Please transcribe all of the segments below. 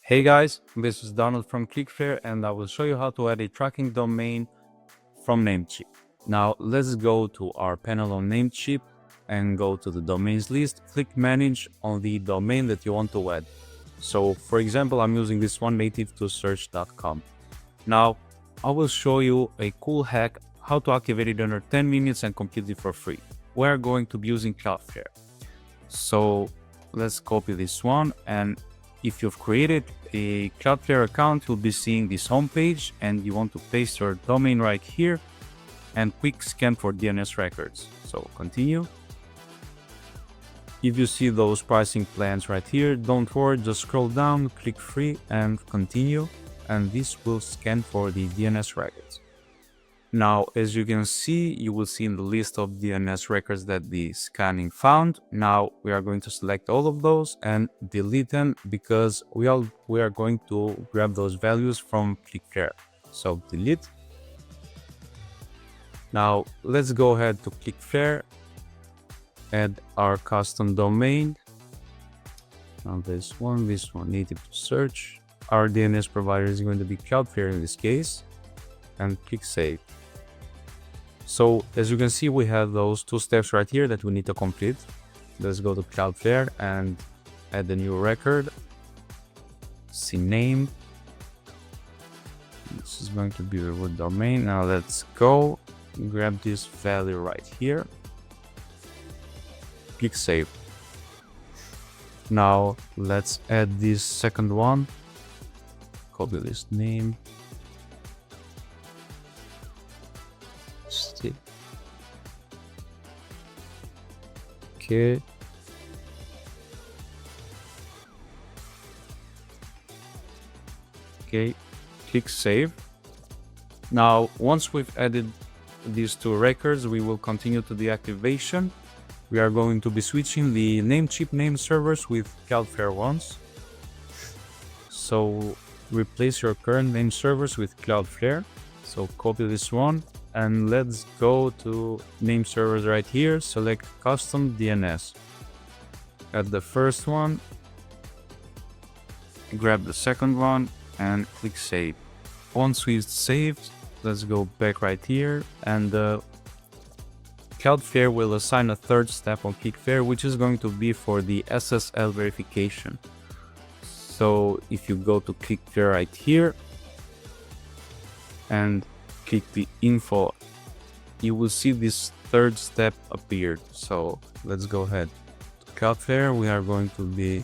Hey guys, this is Donald from ClickFlare and I will show you how to add a tracking domain from Namecheap. Now let's go to our panel on Namecheap and go to the domains list. Click manage on the domain that you want to add. So for example, I'm using this one, native2search.com. Now I will show you a cool hack how to activate it under 10 minutes and completely for free. We're going to be using ClickFlare. So let's copy this one, and if you've created a ClickFlare account, you'll be seeing this homepage and you want to paste your domain right here and quick scan for DNS records. So continue. If you see those pricing plans right here, don't worry, just scroll down, click free and continue, and this will scan for the DNS records. Now, as you can see, you will see in the list of DNS records that the scanning found. Now we are going to select all of those and delete them because we are going to grab those values from ClickFlare. So delete. Now let's go ahead to ClickFlare, add our custom domain. Now this one native to search. Our DNS provider is going to be ClickFlare in this case, and click save. So as you can see, we have those two steps right here that we need to complete. Let's go to ClickFlare and add a new record. See name. This is going to be the root domain. Now let's go grab this value right here. Click save. Now let's add this second one. Copy this name. Okay. Okay, click save. Now, once we've added these two records, we will continue to the activation. We are going to be switching the Namecheap name servers with ClickFlare ones. So replace your current name servers with ClickFlare. So copy this one and let's go to name servers right here. Select custom DNS. Add the first one, grab the second one and click save. Once we've saved, let's go back right here, and ClickFlare will assign a third step on ClickFlare, which is going to be for the SSL verification. So if you go to ClickFlare right here and click the info, you will see this third step appeared. So let's go ahead to ClickFlare. We are going to be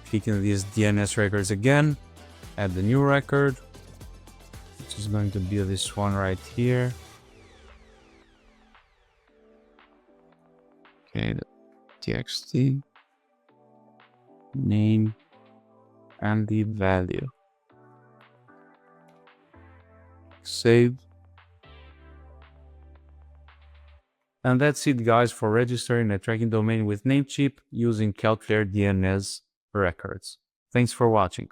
clicking these DNS records again, add the new record, which is going to be this one right here. Okay, the txt name and the value. Save. And that's it, guys, for registering a tracking domain with Namecheap using ClickFlare DNS records. Thanks for watching.